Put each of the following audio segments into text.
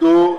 2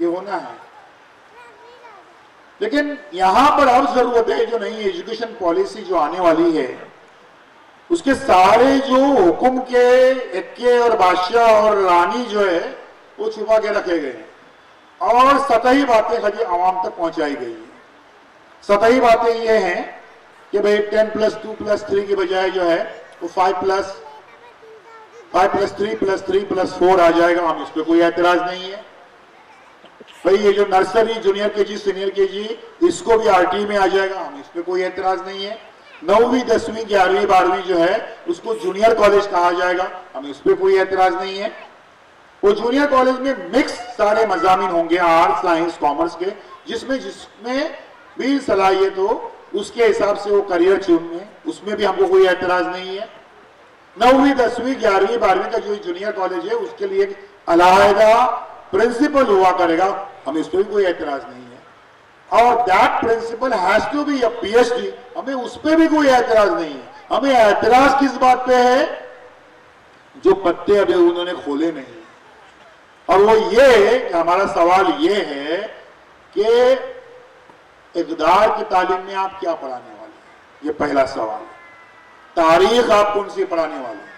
یہ ہونا ہے. لیکن یہاں پر اب ضرورت ہے جو نئی ایجوکیشن پالیسی جو آنے والی ہے اس کے سارے جو حکم کے ایکے اور بادشاہ اور رانی جو ہے وہ چھپا کے رکھے گئے ہیں اور سطحی باتیں خالی عوام تک پہنچائی گئی ہیں. سطحی باتیں یہ ہیں کہ بھئی 10+2+3 کی بجائے جو ہے وہ 5+3+3+4 آ جائے گا. ہم اس پہ کوئی اعتراض نہیں ہے. بھئی یہ جو نرسری جونیئر کے جی سینئر کے جی اس کو بھی آر ٹی میں آ جائے گا. ہم اس پہ کوئی اعتراض نہیں ہے. 9ویں 10ویں 11ویں 12ویں جو ہے اس کو جونیئر کالج کہا جائے گا. ہمیں اس پہ کوئی اعتراض نہیں ہے. وہ جونیئر کالج میں مکس سارے مضامین ہوں گے آرٹ سائنس کامرس کے جس میں بھی صلاحیت ہو اس کے حساب سے وہ کریئر چنیں. اس میں بھی ہم کو کوئی اعتراض نہیں ہے. 9ویں 10ویں 11ویں 12ویں کا جو جونیئر کالج ہے اس کے لیے ایک علیحدہ پرنسپل ہوا کرے گا. ہمیں اس پہ بھی کوئی اعتراض نہیں ہے. اور that principal has to be a P H D. ہمیں اس پہ بھی کوئی اعتراض نہیں ہے. ہمیں اعتراض کس بات پہ ہے؟ جو پتے ابھی انہوں نے کھولے نہیں. اور وہ یہ کہ ہمارا سوال یہ ہے کہ اقدار کی تعلیم میں آپ کیا پڑھانے والے ہیں؟ یہ پہلا سوال ہے. تاریخ آپ کون سی پڑھانے والے ہیں؟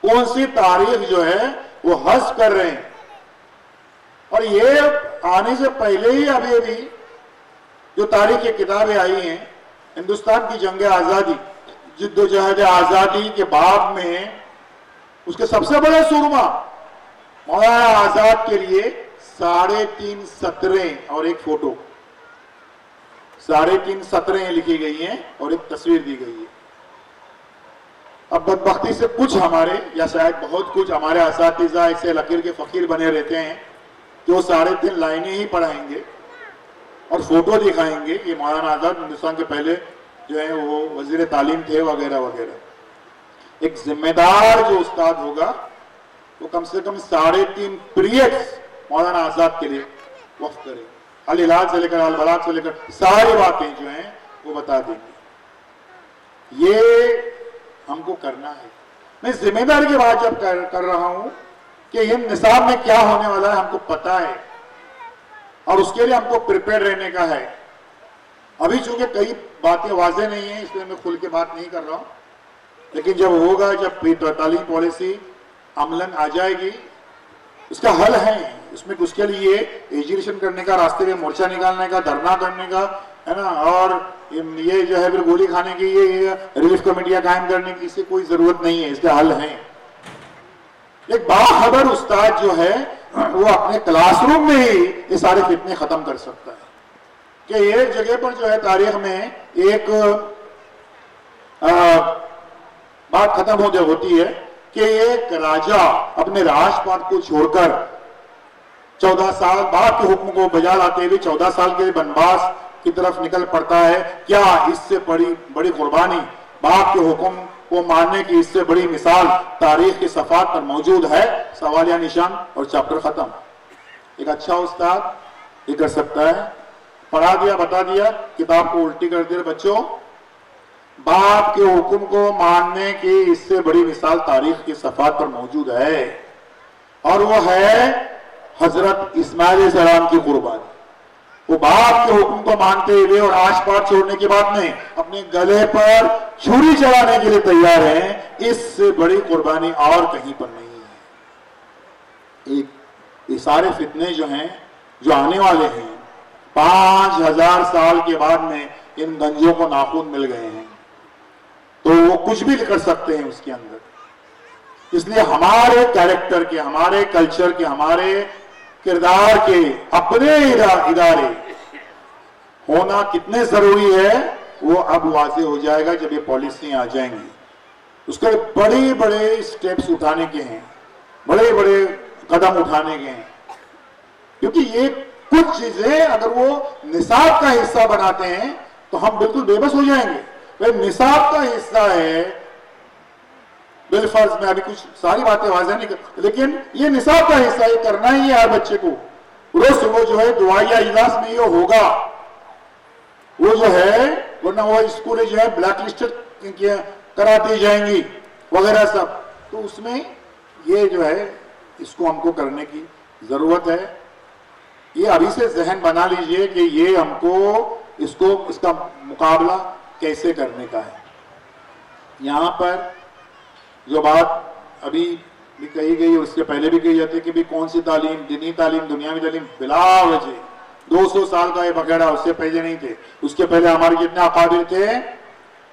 کون سی تاریخ جو ہے وہ حذف کر رہے ہیں؟ اور یہ آنے سے پہلے ہی ابھی جو تاریخ کی کتابیں آئی ہیں ہندوستان کی جنگ آزادی جد و جہد آزادی کے باب میں اس کے سب سے بڑے سورما مولانا آزاد کے لیے 3.5 سطریں اور ایک فوٹو 3.5 سطریں لکھی گئی ہیں اور ایک تصویر دی گئی ہے. اب بدبختی سے کچھ ہمارے یا شاید بہت کچھ ہمارے اساتذہ ایسے لکیر کے فقیر بنے رہتے ہیں جو 3.5 لائنیں ہی پڑھائیں گے اور فوٹو دکھائیں گے. یہ مولانا آزاد ہندوستان کے پہلے جو ہے وہ وزیر تعلیم تھے وغیرہ وغیرہ. ایک ذمہ دار جو استاد ہوگا وہ کم سے کم 3.5 پیریڈز مولانا آزاد کے لیے وقف کرے. العلاج سے لے کر البلاغ سے لے کر ساری باتیں جو ہیں وہ بتا دیں گے. یہ ہم کو کرنا ہے. میں ذمہ داری کی بات جب کر رہا ہوں کہ یہ نصاب میں کیا ہونے والا ہے ہم کو پتا ہے اور اس کے لیے ہم کو پریپیئر رہنے کا ہے. ابھی چونکہ کئی باتیں واضح نہیں ہیں اس لیے میں کھل کے بات نہیں کر رہا ہوں. لیکن جب ہوگا جب تعلیم پالیسی عملاً آ جائے گی اس کا حل ہے. اس کے لیے ایجوکیشن کرنے کا راستے میں مورچہ نکالنے کا دھرنا کرنے کا ہے نا اور یہ جو ہے پھر گولی کھانے کی یہ ریلیف کمیٹیاں قائم کرنے کی اس کی کوئی ضرورت نہیں ہے. اس کا حل ہے. ایک باخبر استاد جو ہے وہ اپنے کلاس روم میں ہی یہ سارے فتنے ختم کر سکتا ہے کہ ایک جگہ پر جو ہے تاریخ میں ایک بات ختم ہوتی ہے کہ ایک راجہ اپنے راج پاٹ کو چھوڑ کر 14 سال باپ کے حکم کو بجا لاتے ہوئے 14 سال کے بنواس کی طرف نکل پڑتا ہے. کیا اس سے بڑی قربانی باپ کے حکم کو ماننے کی اس سے بڑی مثال تاریخ کی صفحات پر موجود ہے؟ سوالیہ نشان اور چیپٹر ختم. ایک اچھا استاد یہ کر سکتا ہے. پڑھا دیا بتا دیا کتاب کو الٹی کر دیا. بچوں باپ کے حکم کو ماننے کی اس سے بڑی مثال تاریخ کی صفحات پر موجود ہے اور وہ ہے حضرت اسماعیل علیہ السلام کی قربانی. وہ باپ کے حکم کو مانتے ہوئے اور آش پاش چھوڑنے کے بعد میں اپنے گلے پر چھری چلانے کے لیے تیار ہیں. اس سے بڑی قربانی اور کہیں پر نہیں ہے. یہ سارے فتنے جو ہیں جو آنے والے ہیں 5000 سال کے بعد میں ان گنجوں کو ناخن مل گئے ہیں تو وہ کچھ بھی کر سکتے ہیں اس کے اندر. اس لیے ہمارے کیریکٹر کے ہمارے کلچر کے ہمارے کردار کے اپنے ادارے ہونا کتنے ضروری ہے وہ اب واضح ہو جائے گا جب یہ پالیسیاں آ جائیں گی. اس کے بڑے بڑے سٹیپس اٹھانے کے ہیں بڑے بڑے قدم اٹھانے کے ہیں کیونکہ یہ کچھ چیزیں اگر وہ نصاب کا حصہ بناتے ہیں تو ہم بالکل بے بس ہو جائیں گے. نصاب کا حصہ ہے بالفرض میں ابھی کچھ ساری باتیں واضح نہیں کر لیکن یہ نصاب کا حصہ ہے کرنا ہی ہے ہر بچے کو. روز صبح جو ہے دعائیہ اجلاس میں یہ ہوگا وہ جو ہے ورنہ وہ اسکول جو ہے بلیک لسٹڈ کرا دی جائیں گی وغیرہ سب. تو اس میں یہ جو ہے اس کو ہم کو کرنے کی ضرورت ہے. یہ ابھی سے ذہن بنا لیجئے کہ یہ ہم کو اس کا مقابلہ کیسے کرنے کا ہے. یہاں پر جو بات ابھی بھی کہی گئی اور اس کے پہلے بھی کہی جاتی ہے کہ بھی کون سی تعلیم، دینی تعلیم، دنیاوی تعلیم، بلا وجہ 200 سال کا یہ بکیڑا، اس سے پہلے نہیں تھے. اس کے پہلے ہمارے جتنے اکابر تھے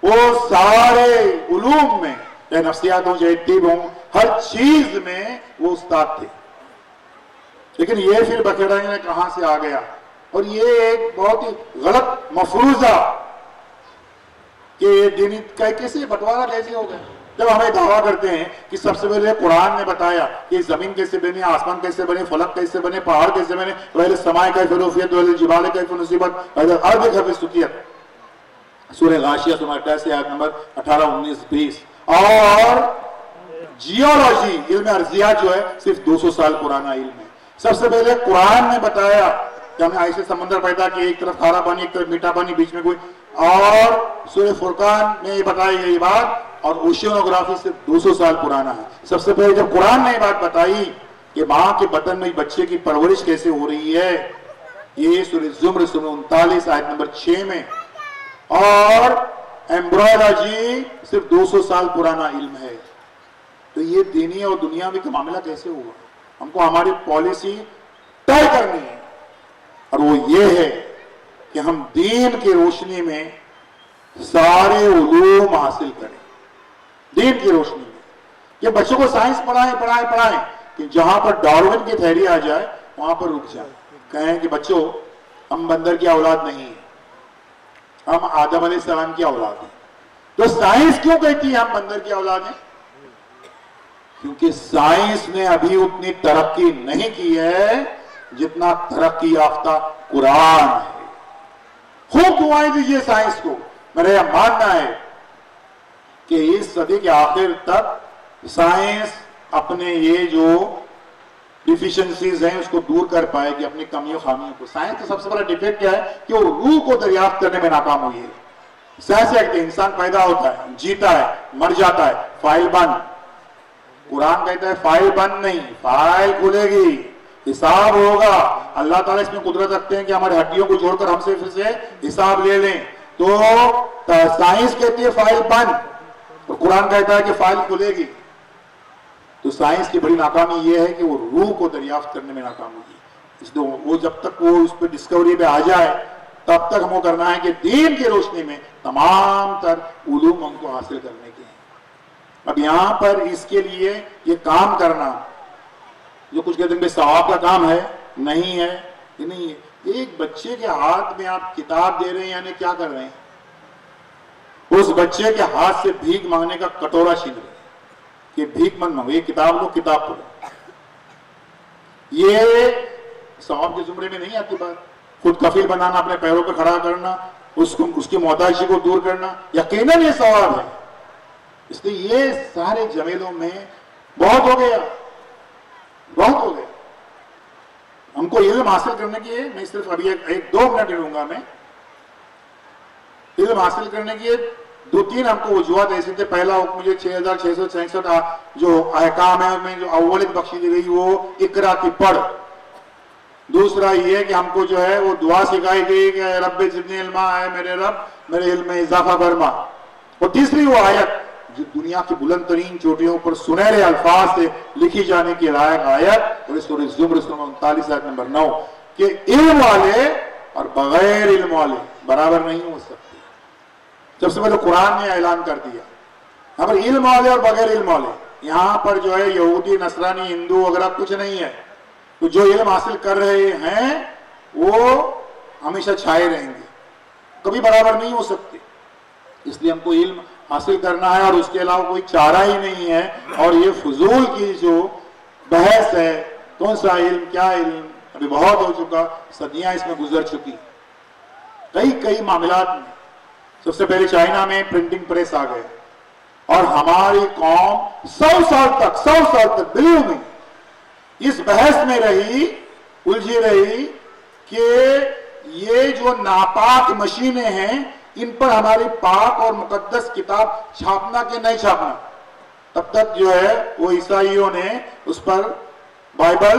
وہ سارے علوم میں، چاہے نفسیات ہوں چاہے طب ہوں، ہر چیز میں وہ استاد تھے. لیکن یہ پھر بکیڑا نے کہاں سے آ گیا؟ اور یہ ایک بہت ہی غلط مفروضہ کہ دینی کیسے بٹوارا کیسے ہو گیا. جب ہمیں دعویٰ کرتے ہیں کہ سب سے پہلے قرآن نے بتایا کہ زمین کیسے بنی، آسمان کیسے بنے، فلک کیسے بنے، پہاڑ کیسے بنے، وَإِلَى السَّمَاءِ كَيْفَ رُفِعَتْ وَإِلَى الْجِبَالِ كَيْفَ نُصِبَتْ وَإِلَى الْأَرْضِ كَيْفَ سُطِحَتْ، سورہ غاشیہ سورہ 28 آیت نمبر 18، 19، 20. اور جیولوجی، علم ارضیات جو ہے صرف 200 سال پرانا علم ہے. سب سے پہلے قرآن نے بتایا کہ ہمیں ایسے سمندر پیدا کیے، ایک طرف کھارا پانی ایک طرف میٹھا پانی، بیچ میں کوئی، اور سورہ فرقان میں یہ بتائی گئی بات، اور اوشینوگرافی سے 200 سال پرانا ہے. سب سے پہلے جب قرآن نے یہ بات بتائی کہ ماں کے بدن میں بچے کی پرورش کیسے ہو رہی ہے، یہ سورہ زمر سورہ 39 آیت نمبر 6 میں. اور ایمبرولوجی صرف 200 سال پرانا علم ہے. تو یہ دینی اور دنیاوی کا معاملہ کیسے ہوا؟ ہم کو ہماری پالیسی طے کرنی ہے، اور وہ یہ ہے کہ ہم دین کی روشنی میں سارے علوم حاصل کریں. دین کی روشنی میں یہ بچوں کو سائنس پڑھائیں کہ جہاں پر ڈارون کی تھیوری آ جائے وہاں پر رک جائیں. کہیں کہ بچوں ہم بندر کی اولاد نہیں ہیں، ہم آدم علیہ السلام کی اولاد ہیں. تو سائنس کیوں کہتی ہے ہم بندر کی اولاد ہیں؟ کیونکہ سائنس نے ابھی اتنی ترقی نہیں کی ہے جتنا ترقی یافتہ قرآن ہے. خوب دعائیں دیجئے سائنس کو. میرا یہ ماننا ہے کہ اس صدی کے آخر تک سائنس اپنے یہ جو ڈیفیشنسیز ہیں اس کو دور کر پائے گی، اپنی کمیوں خامیوں کو. سائنس کا سب سے بڑا ڈیفیکٹ کیا ہے کہ وہ روح کو دریافت کرنے میں ناکام ہوئی ہے. سائنس کہتے ہیں انسان پیدا ہوتا ہے، جیتا ہے، مر جاتا ہے، فائل بند. قرآن کہتا ہے فائل بند نہیں، فائل کھلے گی، حساب ہوگا. اللہ تعالیٰ اس میں قدرت رکھتے ہیں کہ ہماری ہڈیوں کو جوڑ کر ہم سے پھر سے حساب لے لیں. تو سائنس کہتی ہے فائل بند، اور قرآن کہتا ہے کہ فائل کھلے گی. تو سائنس کی بڑی ناکامی یہ ہے کہ وہ روح کو دریافت کرنے میں ناکام ہوگی. اس لیے وہ جب تک وہ اس پہ ڈسکوری پہ آ جائے تب تک ہم کو کرنا ہے کہ دین کی روشنی میں تمام تر علوم ہم کو حاصل کرنے کے ہیں. اب یہاں پر اس کے لیے یہ کام کرنا جو کچھ کہتے ہیں کہ ثواب کا کام ہے، نہیں ہے، یہ نہیں ہے. ایک بچے کے ہاتھ میں آپ کتاب دے رہے ہیں، یعنی کیا کر رہے ہیں؟ اس بچے کے ہاتھ سے بھیک مانگنے کا کٹورا چھین رہے ہیں کہ بھیک مت مانگو، یہ کتاب لو، کتاب پڑھو. یہ ثواب کے زمرے میں نہیں آتی بات. خود کفیل بنانا، اپنے پیروں پہ کھڑا کرنا، اس کی محتاجی کو دور کرنا، یقیناً یہ ثواب ہے. اس لیے یہ سارے جمیلوں میں بہت ہو گیا. ہم کو علم حاصل کرنے کی، میں صرف ابھی ایک 2 منٹ لوں گا. میں علم حاصل کرنے کی 2-3 ہم کو وجوہات ایسے تھے. پہلا حکم مجھے 6666 جو احکام ہے ان میں جو اولیت بخشی دی گئی وہ اقرا کی پڑھ. دوسرا یہ کہ ہم کو جو ہے وہ دعا سکھائی گئی کہ رب زدنی علما، ہے میرے رب میرے علم میں اضافہ فرما. اور تیسری وہ آیت جو دنیا کی بلند ترین چوٹیوں پر سنہرے الفاظ سے لکھی جانے کی لائق آیت، اور اس سورہ زمر سورہ 39 آیت نمبر 9 کہ علم والے اور بغیر علم والے برابر نہیں ہو سکتے. سب سے پہلے قرآن نے اعلان کر دیا. یہاں پر علم والے اور بغیر علم والے، یہاں پر جو ہے یہودی، نصرانی، ہندو وغیرہ کچھ نہیں ہے. تو جو علم حاصل کر رہے ہیں وہ ہمیشہ چھائے رہیں گے، کبھی برابر نہیں ہو سکتے. اس لیے ہم کو علم حاصل کرنا ہے اور اس کے علاوہ کوئی چارہ ہی نہیں ہے. اور یہ فضول کی جو بحث ہے، کون سا علم، کیا علم، ابھی بہت ہو چکا، صدیاں اس میں گزر چکی. کئی معاملات میں سب سے پہلے چائنا میں پرنٹنگ پریس آ گئے، اور ہماری قوم 100 سال تک بلیو میں اس بحث میں رہی، الجھی رہی کہ یہ جو ناپاک مشینیں ہیں ان پر ہماری پاک اور مقدس کتاب چھاپنا کہ نہیں چھاپنا. تب تک جو ہے وہ عیسائیوں نے اس پر بائبل